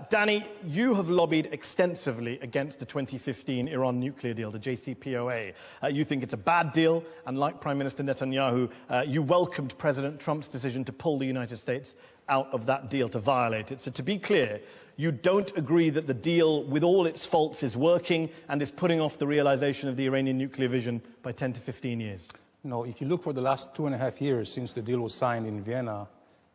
Danny, you have lobbied extensively against the 2015 Iran nuclear deal, the JCPOA. You think it's a bad deal, and like Prime Minister Netanyahu, you welcomed President Trump's decision to pull the United States out of that deal, to violate it. So to be clear, you don't agree that the deal, with all its faults, is working and is putting off the realization of the Iranian nuclear vision by 10 to 15 years? No, if you look for the last 2.5 years since the deal was signed in Vienna,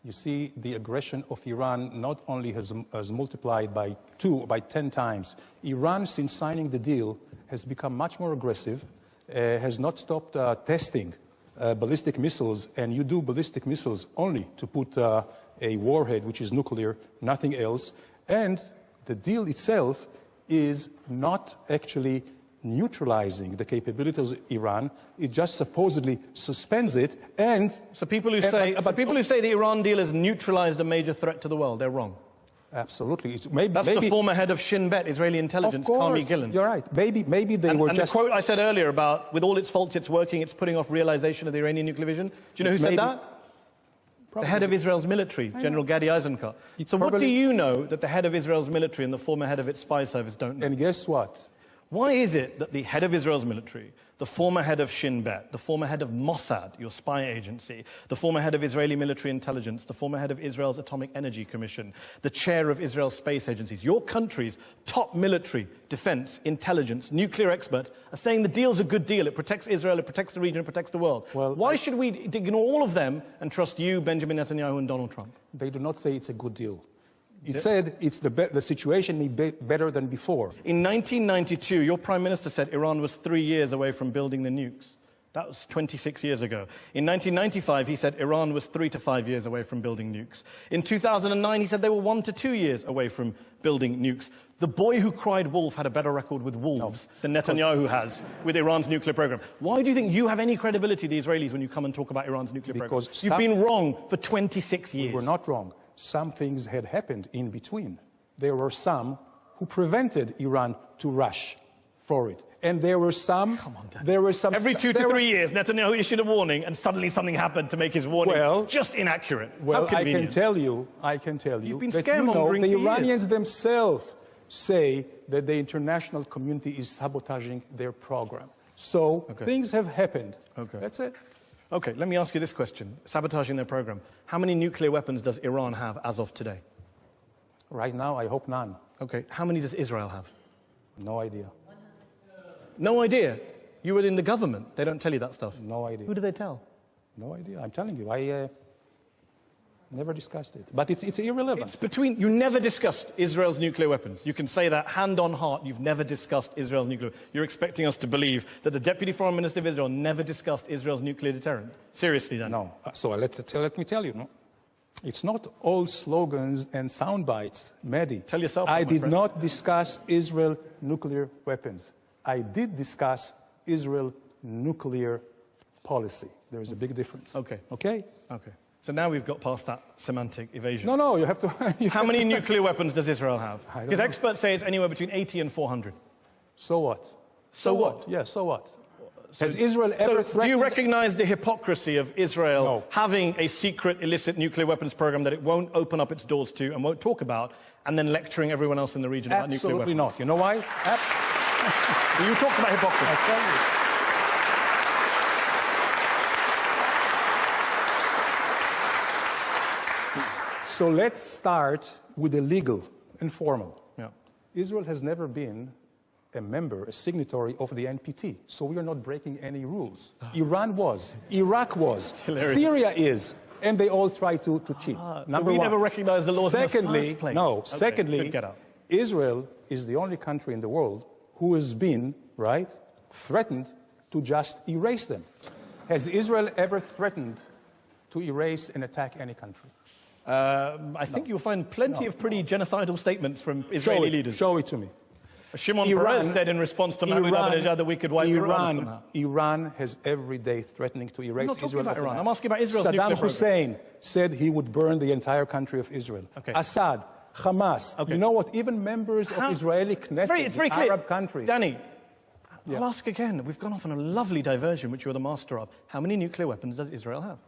you see the aggression of Iran not only has multiplied by 10 times. Iran, since signing the deal, has become much more aggressive, has not stopped testing ballistic missiles, and you do ballistic missiles only to put a warhead, which is nuclear, nothing else. And the deal itself is not actually neutralizing the capabilities of Iran. It just supposedly suspends it. And so people who say the Iran deal has neutralized a major threat to the world, they're wrong. Absolutely. That's the former head of Shin Bet, Israeli intelligence, Carmi Gillen. You're right. Maybe they were just... And the quote I said earlier about, with all its faults, it's working, it's putting off realization of the Iranian nuclear vision. Do you know who said that? Probably. The head of Israel's military, General Gadi Eisenkot. So what do you know that the head of Israel's military and the former head of its spy service don't know? And guess what? Why is it that the head of Israel's military, the former head of Shin Bet, the former head of Mossad, your spy agency, the former head of Israeli military intelligence, the former head of Israel's Atomic Energy Commission, the chair of Israel's space agencies, your country's top military, defense, intelligence, nuclear experts are saying the deal's a good deal, it protects Israel, it protects the region, it protects the world? Well, why should we ignore all of them and trust you, Benjamin Netanyahu, and Donald Trump? They do not say it's a good deal. He said it's the situation may be better than before. In 1992, your Prime Minister said Iran was 3 years away from building the nukes. That was 26 years ago. In 1995, he said Iran was 3 to 5 years away from building nukes. In 2009, he said they were 1 to 2 years away from building nukes. The boy who cried wolf had a better record with wolves than Netanyahu has with Iran's nuclear program. Why do you think you have any credibility, the Israelis, when you come and talk about Iran's nuclear program? You've been wrong for 26 years. We were not wrong. Some things had happened in between. There were some who prevented Iran to rush for it. And there were some... Come on, Dan. There were some... Every 2 to 3 years, Netanyahu issued a warning, and suddenly something happened to make his warning just inaccurate. Well, I can tell you You've been that the Iranians themselves say that the international community is sabotaging their program. So things have happened. That's it. Okay, let me ask you this question. Sabotaging their program. How many nuclear weapons does Iran have as of today? Right now, I hope none. Okay, how many does Israel have? No idea. No idea? You were in the government. They don't tell you that stuff. No idea. Who do they tell? No idea. I'm telling you, I never discussed it. But it's irrelevant. It's between... You never discussed Israel's nuclear weapons. You can say that hand on heart. You've never discussed Israel's nuclear... You're expecting us to believe that the Deputy Foreign Minister of Israel never discussed Israel's nuclear deterrent? Seriously, then? No. So let me tell you, no? It's not all slogans and sound bites, Mehdi. Tell yourself I did not discuss Israel nuclear weapons. I did discuss Israel nuclear policy. There is a big difference. Okay. Okay? Okay. So now we've got past that semantic evasion. No, you have to... How many nuclear weapons does Israel have? Because experts say it's anywhere between 80 and 400. So what? So what? Yeah, so what? Has Israel ever threatened... Do you recognize the hypocrisy of Israel having a secret illicit nuclear weapons program that it won't open up its doors to and won't talk about, and then lecturing everyone else in the region about nuclear weapons? Absolutely not. You know why? You talked about hypocrisy. I tell you. So let's start with the legal and formal. Israel has never been a member, a signatory of the NPT, so we are not breaking any rules. Iran was, Iraq was, Syria is, and they all try to cheat. Number one. We never recognized the laws in the first place. No. Secondly, Israel is the only country in the world who has been, threatened to just erase them. Has Israel ever threatened to erase and attack any country? I think you'll find plenty of pretty genocidal statements from Israeli leaders. Show it to me. Shimon Peres said in response to Mahmoud Ahmadinejad that we could wipe Iran somehow. Iran has every day threatening to erase Israel. I'm not talking about Iran. I'm asking about Israel's nuclear Saddam program. Hussein said he would burn the entire country of Israel. Assad, Hamas. You know what? Even members of Israeli Knesset, Arab countries. Danny, I'll ask again. We've gone off on a lovely diversion, which you're the master of. How many nuclear weapons does Israel have?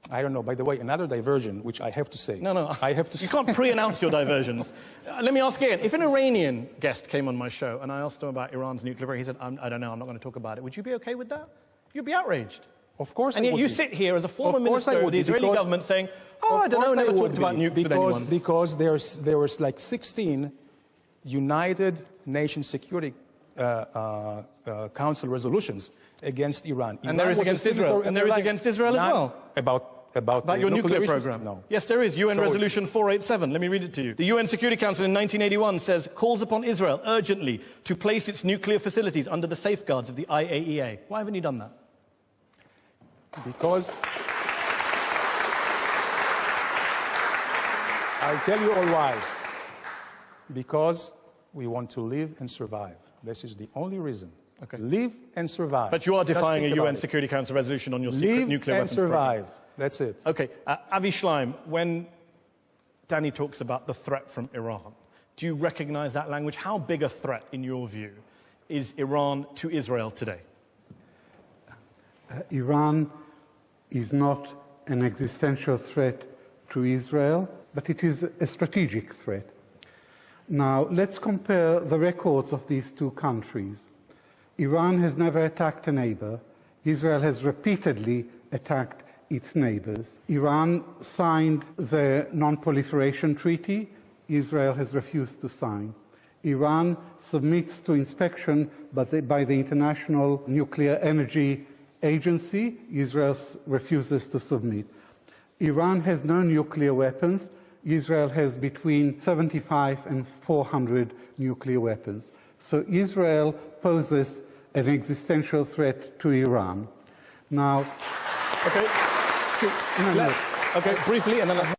I don't know. By the way, another diversion, which I have to say. No. I have to You say. can't pre-announce your diversions. Let me ask again. If an Iranian guest came on my show and I asked him about Iran's nuclear program, he said, I don't know, I'm not going to talk about it. Would you be okay with that? You'd be outraged. Of course and I yet would you be. sit here as a former Of course I minister of would the be, Israeli because- government saying, oh, I Of don't know, course never would talked about be, nukes with anyone. Because there was like 16 United Nations Security Council resolutions against Iran. And there is was a against Israel. signatory And there is the against Israel as None well. About About your nuclear issues? program? No. Yes, there is. UN So- Resolution 487. Let me read it to you. The UN Security Council in 1981 says, calls upon Israel urgently to place its nuclear facilities under the safeguards of the IAEA. Why haven't you done that? Because I'll tell you all why. Because we want to live and survive. This is the only reason. Okay. Live and survive. But you are Just defying a think about UN it. Security Council resolution on your secret Live nuclear and weapons program. survive. That's it. Okay, Avi Schleim, when Danny talks about the threat from Iran, do you recognize that language? How big a threat, in your view, is Iran to Israel today? Iran is not an existential threat to Israel, but it is a strategic threat. Now, let's compare the records of these two countries. Iran has never attacked a neighbor. Israel has repeatedly attacked its neighbors. Iran signed the Non-Proliferation Treaty. Israel has refused to sign. Iran submits to inspection by the International Nuclear Energy Agency. Israel refuses to submit. Iran has no nuclear weapons. Israel has between 75 and 400 nuclear weapons. So Israel poses an existential threat to Iran. Now, Okay. no. Okay, briefly, and then